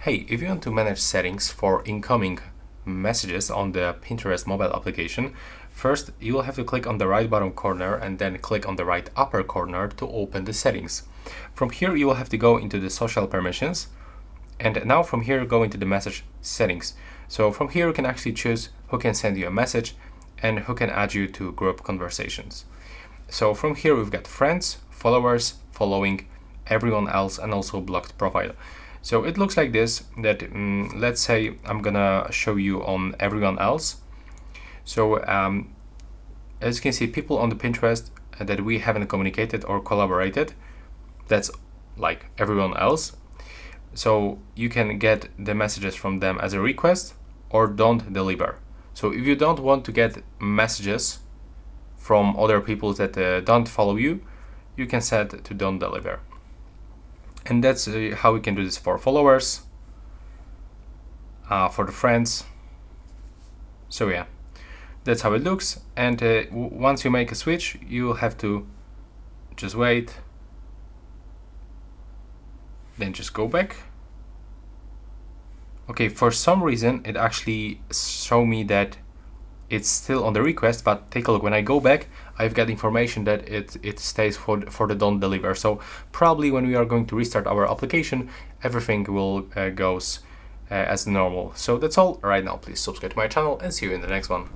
Hey, if you want to manage settings for incoming messages on the Pinterest mobile application, first you will have to click on the right bottom corner and then click on the right upper corner to open the settings. From here you will have to go into the social permissions, and now from here go into the message settings. So from here you can actually choose who can send you a message and who can add you to group conversations. So from here we've got friends, followers, following, everyone else, and also blocked profile. So it looks like this, that let's say I'm gonna show you on everyone else. So as you can see, people on the Pinterest that we haven't communicated or collaborated, that's like everyone else. So you can get the messages from them as a request or don't deliver. So if you don't want to get messages from other people that don't follow you, you can set to don't deliver. And that's how we can do this for followers, for the friends. So yeah, that's how it looks. And once you make a switch, you'll have to just wait, then just go back. Okay, for some reason it actually showed me that it's still on the request, but take a look. When I go back, I've got information that it stays for the don't deliver. So probably when we are going to restart our application, everything will goes as normal. So that's all right now. Please subscribe to my channel and see you in the next one.